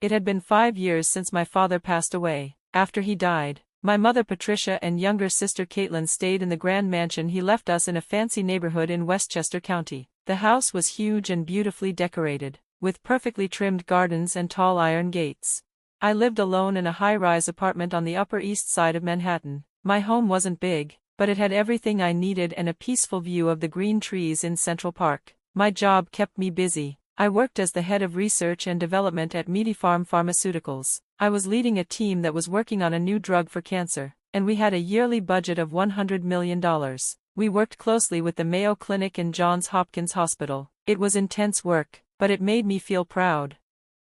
It had been 5 years since my father passed away. After he died, my mother Patricia and younger sister Caitlyn stayed in the grand mansion he left us in a fancy neighborhood in Westchester County. The house was huge and beautifully decorated, with perfectly trimmed gardens and tall iron gates. I lived alone in a high-rise apartment on the Upper East Side of Manhattan. My home wasn't big, but it had everything I needed and a peaceful view of the green trees in Central Park. My job kept me busy. I worked as the head of research and development at MedyFarm Pharmaceuticals. I was leading a team that was working on a new drug for cancer, and we had a yearly budget of $100 million. We worked closely with the Mayo Clinic and Johns Hopkins Hospital. It was intense work, but it made me feel proud.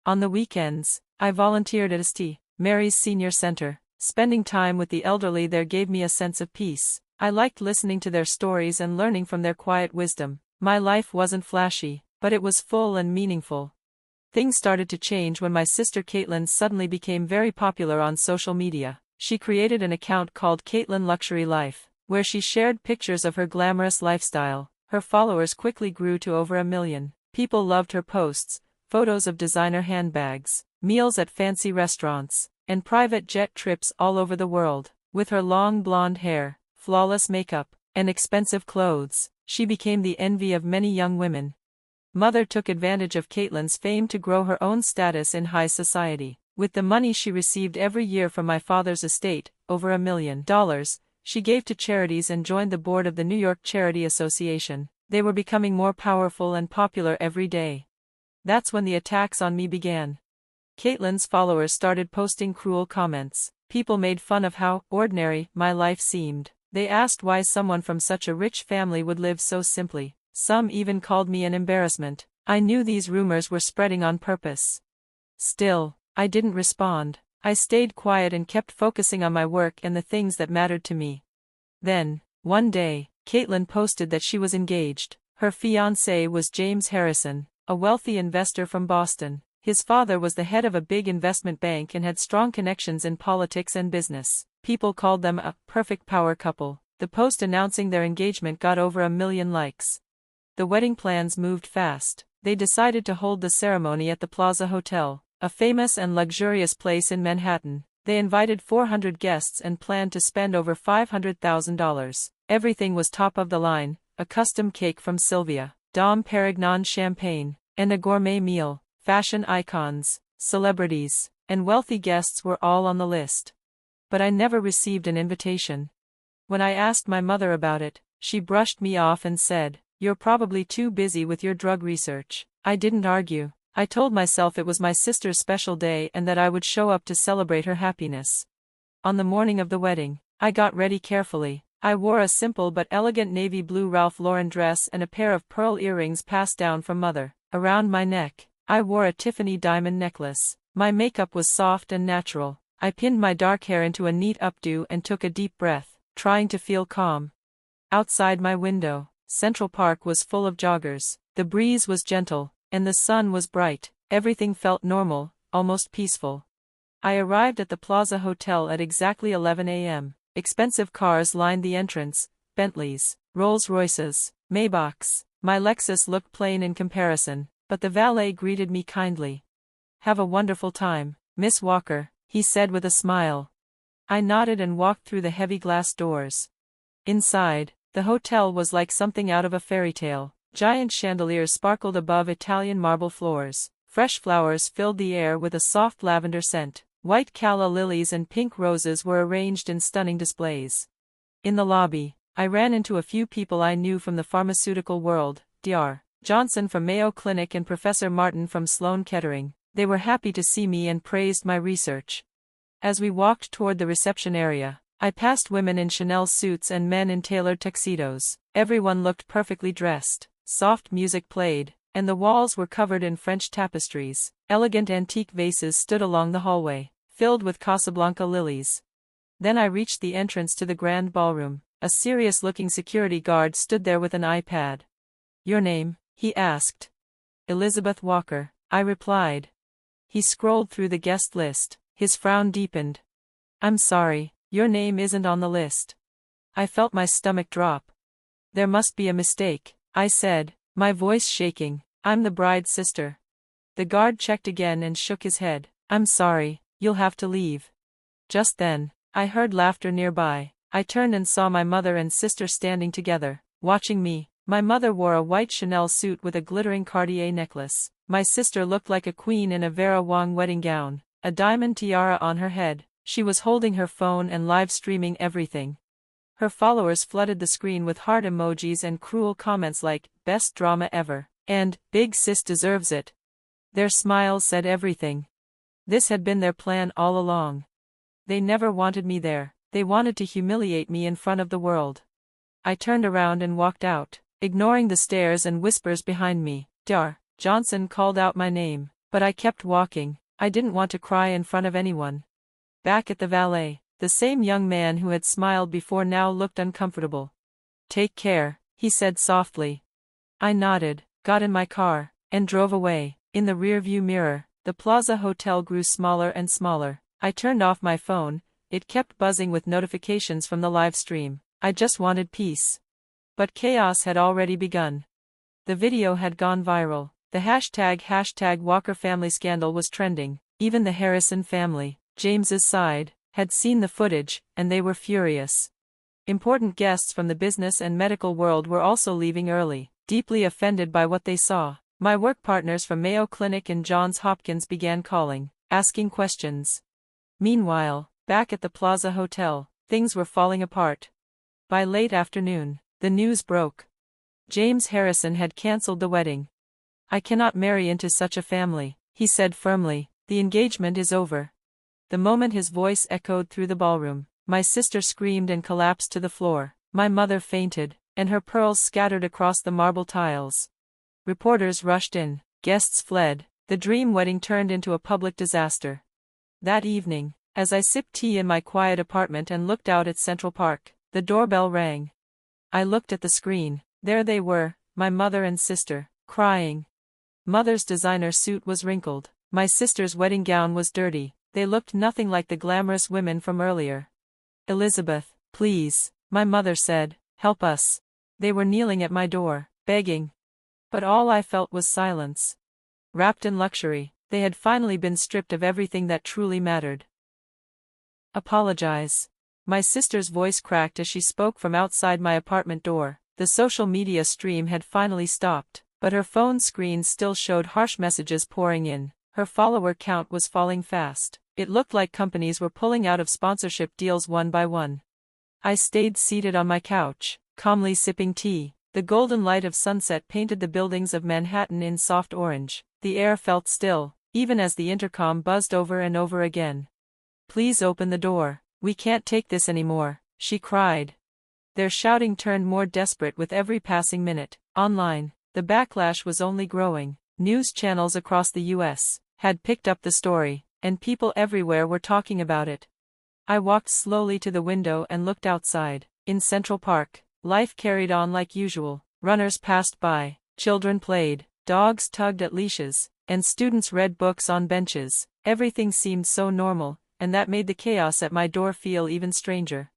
On the weekends, I volunteered at St. Mary's Senior Center. Spending time with the elderly there gave me a sense of peace. I liked listening to their stories and learning from their quiet wisdom. My life wasn't flashy, but it was full and meaningful. Things started to change when my sister Caitlyn suddenly became very popular on social media. She created an account called Caitlyn Luxury Life, where she shared pictures of her glamorous lifestyle. Her followers quickly grew to over 1 million. People loved her posts, photos of designer handbags, meals at fancy restaurants, and private jet trips all over the world. With her long blonde hair, flawless makeup, and expensive clothes, she became the envy of many young women. Mother took advantage of Caitlyn's fame to grow her own status in high society. With the money she received every year from my father's estate, over $1 million, she gave to charities and joined the board of the New York Charity Association. They were becoming more powerful and popular every day. That's when the attacks on me began. Caitlyn's followers started posting cruel comments. People made fun of how ordinary my life seemed. They asked why someone from such a rich family would live so simply. Some even called me an embarrassment. I knew these rumors were spreading on purpose. Still, I didn't respond. I stayed quiet and kept focusing on my work and the things that mattered to me. Then, one day, Caitlyn posted that she was engaged. Her fiancé was James Harrison, a wealthy investor from Boston. His father was the head of a big investment bank and had strong connections in politics and business. People called them a perfect power couple. The post announcing their engagement got over 1 million likes. The wedding plans moved fast. They decided to hold the ceremony at the Plaza Hotel, a famous and luxurious place in Manhattan. They invited 400 guests and planned to spend over $500,000. Everything was top of the line: a custom cake from Sylvia, Dom Perignon champagne, and a gourmet meal. Fashion icons, celebrities, and wealthy guests were all on the list. But I never received an invitation. When I asked my mother about it, she brushed me off and said, "You're probably too busy with your drug research." I didn't argue. I told myself it was my sister's special day and that I would show up to celebrate her happiness. On the morning of the wedding, I got ready carefully. I wore a simple but elegant navy blue Ralph Lauren dress and a pair of pearl earrings passed down from mother. Around my neck, I wore a Tiffany diamond necklace. My makeup was soft and natural. I pinned my dark hair into a neat updo and took a deep breath, trying to feel calm. Outside my window, Central Park was full of joggers. The breeze was gentle, and the sun was bright. Everything felt normal, almost peaceful. I arrived at the Plaza Hotel at exactly 11 a.m. Expensive cars lined the entrance: Bentleys, Rolls-Royces, Maybachs. My Lexus looked plain in comparison, but the valet greeted me kindly. "Have a wonderful time, Miss Walker," he said with a smile. I nodded and walked through the heavy glass doors. Inside, the hotel was like something out of a fairy tale. Giant chandeliers sparkled above Italian marble floors. Fresh flowers filled the air with a soft lavender scent. White calla lilies and pink roses were arranged in stunning displays. In the lobby, I ran into a few people I knew from the pharmaceutical world: Dr. Johnson from Mayo Clinic and Professor Martin from Sloan Kettering. They were happy to see me and praised my research. As we walked toward the reception area, I passed women in Chanel suits and men in tailored tuxedos. Everyone looked perfectly dressed. Soft music played, and the walls were covered in French tapestries. Elegant antique vases stood along the hallway, filled with Casablanca lilies. Then I reached the entrance to the grand ballroom. A serious-looking security guard stood there with an iPad. "Your name?" he asked. "Elizabeth Walker," I replied. He scrolled through the guest list. His frown deepened. "I'm sorry, your name isn't on the list." I felt my stomach drop. "There must be a mistake," I said, my voice shaking. "I'm the bride's sister." The guard checked again and shook his head. I'm sorry, you'll have to leave. Just then, I heard laughter nearby. I turned and saw my mother and sister standing together, watching me. My mother wore a white Chanel suit with a glittering Cartier necklace. My sister looked like a queen in a Vera Wang wedding gown, a diamond tiara on her head. She was holding her phone and live streaming everything. Her followers flooded the screen with heart emojis and cruel comments like, "Best drama ever," and "Big sis deserves it." Their smiles said everything. This had been their plan all along. They never wanted me there, they wanted to humiliate me in front of the world. I turned around and walked out, ignoring the stares and whispers behind me. Dar. Johnson called out my name, but I kept walking. I didn't want to cry in front of anyone. Back at the valet, the same young man who had smiled before now looked uncomfortable. "Take care," he said softly. I nodded, got in my car, and drove away. In the rearview mirror, the Plaza Hotel grew smaller and smaller. I turned off my phone, it kept buzzing with notifications from the live stream. I just wanted peace. But chaos had already begun. The video had gone viral. The hashtag Walker family scandal was trending. Even the Harrison family, James's side, had seen the footage, and they were furious. Important guests from the business and medical world were also leaving early, deeply offended by what they saw. My work partners from Mayo Clinic and Johns Hopkins began calling, asking questions. Meanwhile, back at the Plaza Hotel, things were falling apart. By late afternoon, the news broke. James Harrison had cancelled the wedding. "I cannot marry into such a family," he said firmly. "The engagement is over." The moment his voice echoed through the ballroom, my sister screamed and collapsed to the floor. My mother fainted, and her pearls scattered across the marble tiles. Reporters rushed in, guests fled. The dream wedding turned into a public disaster. That evening, as I sipped tea in my quiet apartment and looked out at Central Park, the doorbell rang. I looked at the screen. There they were, my mother and sister, crying. Mother's designer suit was wrinkled. My sister's wedding gown was dirty. They looked nothing like the glamorous women from earlier. "Elizabeth, please," my mother said, "help us." They were kneeling at my door, begging. But all I felt was silence. Wrapped in luxury, they had finally been stripped of everything that truly mattered. "Apologize." My sister's voice cracked as she spoke from outside my apartment door. The social media stream had finally stopped, but her phone screen still showed harsh messages pouring in. Her follower count was falling fast. It looked like companies were pulling out of sponsorship deals one by one. I stayed seated on my couch, calmly sipping tea. The golden light of sunset painted the buildings of Manhattan in soft orange. The air felt still, even as the intercom buzzed over and over again. "Please open the door. We can't take this anymore," she cried. Their shouting turned more desperate with every passing minute. Online, the backlash was only growing. News channels across the U.S. had picked up the story, and people everywhere were talking about it. I walked slowly to the window and looked outside. In Central Park, life carried on like usual. Runners passed by, children played, dogs tugged at leashes, and students read books on benches. Everything seemed so normal, and that made the chaos at my door feel even stranger.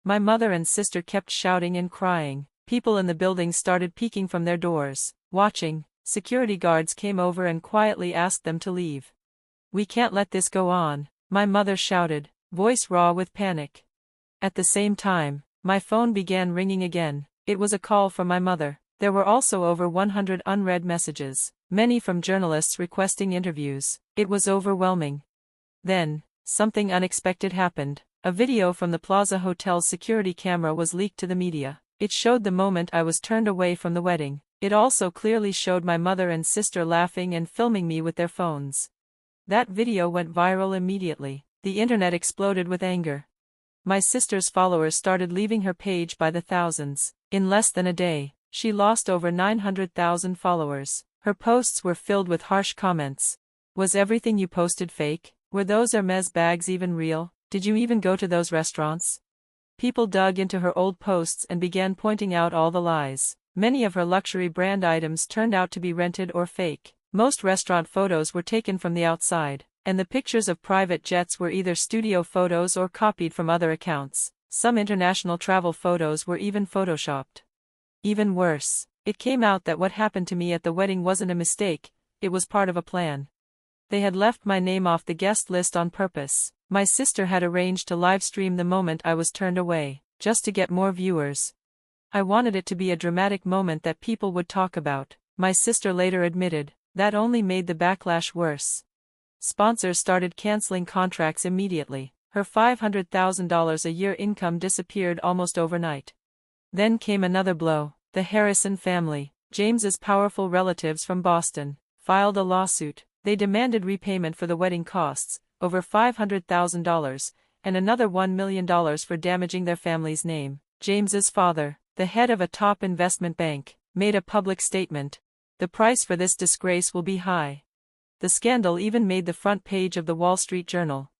My mother and sister kept shouting and crying. People in the building started peeking from their doors, watching. Security guards came over and quietly asked them to leave. "We can't let this go on," my mother shouted, voice raw with panic. At the same time, my phone began ringing again. It was a call from my mother. There were also over 100 unread messages, many from journalists requesting interviews. It was overwhelming. Then, something unexpected happened. A video from the Plaza Hotel's security camera was leaked to the media. It showed the moment I was turned away from the wedding. It also clearly showed my mother and sister laughing and filming me with their phones. That video went viral immediately. The internet exploded with anger. My sister's followers started leaving her page by the thousands. In less than a day, she lost over 900,000 followers. Her posts were filled with harsh comments. "Was everything you posted fake? Were those Hermes bags even real? Did you even go to those restaurants?" People dug into her old posts and began pointing out all the lies. Many of her luxury brand items turned out to be rented or fake. Most restaurant photos were taken from the outside, and the pictures of private jets were either studio photos or copied from other accounts. Some international travel photos were even photoshopped. Even worse, it came out that what happened to me at the wedding wasn't a mistake, it was part of a plan. They had left my name off the guest list on purpose. My sister had arranged to live stream the moment I was turned away, just to get more viewers. I wanted it to be a dramatic moment that people would talk about. My sister later admitted, that only made the backlash worse. Sponsors started canceling contracts immediately. Her $500,000 a year income disappeared almost overnight. Then came another blow. The Harrison family, James's powerful relatives from Boston, filed a lawsuit. They demanded repayment for the wedding costs, over $500,000, and another $1 million for damaging their family's name. James's father, the head of a top investment bank, made a public statement. The price for this disgrace will be high. The scandal even made the front page of the Wall Street Journal.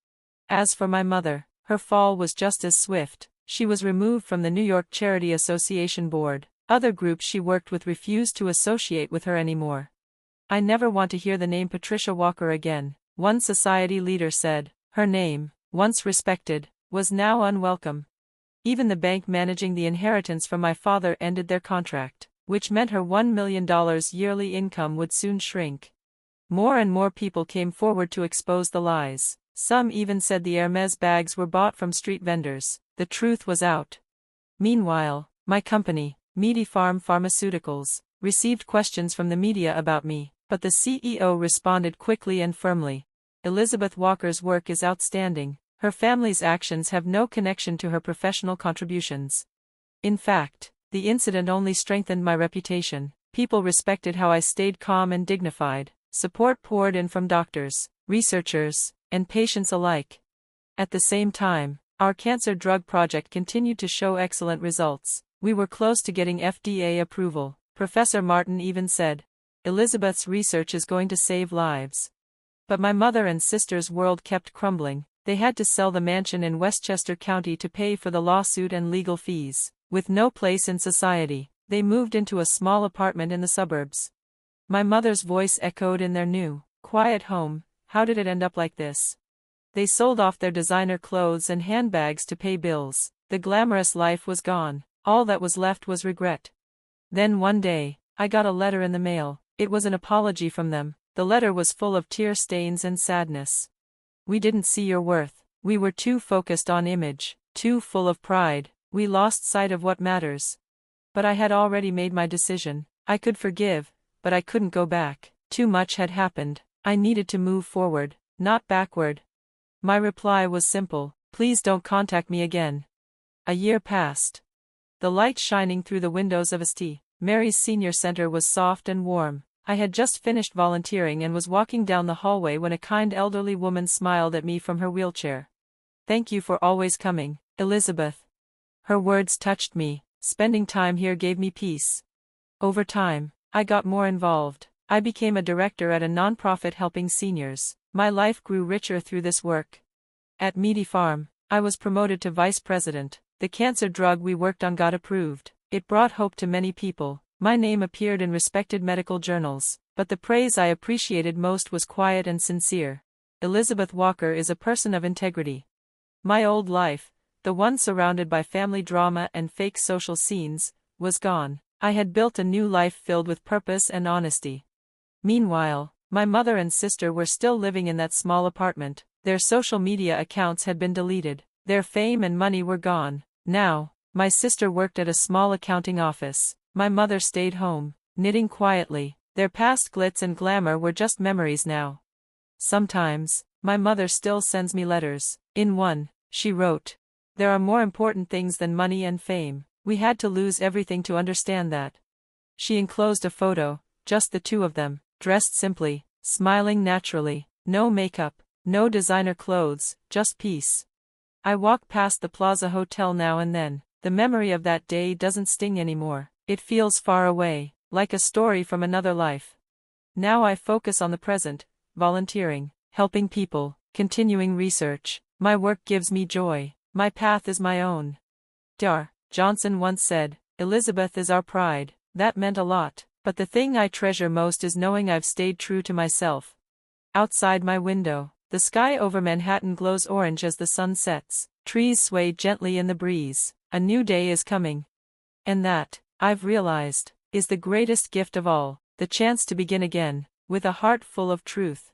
As for my mother, her fall was just as swift. She was removed from the New York Charity Association board. Other groups she worked with refused to associate with her anymore. I never want to hear the name Patricia Walker again, one society leader said. Her name, once respected, was now unwelcome. Even the bank managing the inheritance from my father ended their contract, which meant her $1 million yearly income would soon shrink. More and more people came forward to expose the lies. Some even said the Hermes bags were bought from street vendors. The truth was out. Meanwhile, my company, MedyFarm Pharmaceuticals, received questions from the media about me, but the CEO responded quickly and firmly. Elizabeth Walker's work is outstanding. Her family's actions have no connection to her professional contributions. In fact, the incident only strengthened my reputation. People respected how I stayed calm and dignified. Support poured in from doctors, researchers, and patients alike. At the same time, our cancer drug project continued to show excellent results. We were close to getting FDA approval. Professor Martin even said, Elizabeth's research is going to save lives. But my mother and sister's world kept crumbling. They had to sell the mansion in Westchester County to pay for the lawsuit and legal fees. With no place in society, they moved into a small apartment in the suburbs. My mother's voice echoed in their new, quiet home. How did it end up like this? They sold off their designer clothes and handbags to pay bills. The glamorous life was gone. All that was left was regret. Then one day, I got a letter in the mail. It was an apology from them. The letter was full of tear stains and sadness. We didn't see your worth. We were too focused on image, too full of pride. We lost sight of what matters. But I had already made my decision. I could forgive, but I couldn't go back. Too much had happened. I needed to move forward, not backward. My reply was simple: please don't contact me again. A year passed. The light shining through the windows of St. Mary's Senior Center was soft and warm. I had just finished volunteering and was walking down the hallway when a kind elderly woman smiled at me from her wheelchair. Thank you for always coming, Elizabeth. Her words touched me. Spending time here gave me peace. Over time, I got more involved. I became a director at a nonprofit helping seniors. My life grew richer through this work. At MedyFarm, I was promoted to vice president. The cancer drug we worked on got approved. It brought hope to many people. My name appeared in respected medical journals, but the praise I appreciated most was quiet and sincere. Elizabeth Walker is a person of integrity. My old life, the one surrounded by family drama and fake social scenes, was gone. I had built a new life filled with purpose and honesty. Meanwhile, my mother and sister were still living in that small apartment. Their social media accounts had been deleted. Their fame and money were gone. Now, my sister worked at a small accounting office. My mother stayed home, knitting quietly. Their past glitz and glamour were just memories now. Sometimes, my mother still sends me letters. In one, she wrote, "There are more important things than money and fame. We had to lose everything to understand that." She enclosed a photo, just the two of them, dressed simply, smiling naturally, no makeup, no designer clothes, just peace. I walk past the Plaza Hotel now and then. The memory of that day doesn't sting anymore. It feels far away, like a story from another life. Now I focus on the present, volunteering, helping people, continuing research. My work gives me joy. My path is my own. Dar. Johnson once said, "Elizabeth is our pride." That meant a lot, but the thing I treasure most is knowing I've stayed true to myself. Outside my window, the sky over Manhattan glows orange as the sun sets. Trees sway gently in the breeze. A new day is coming. And that, I've realized, is the greatest gift of all, the chance to begin again, with a heart full of truth.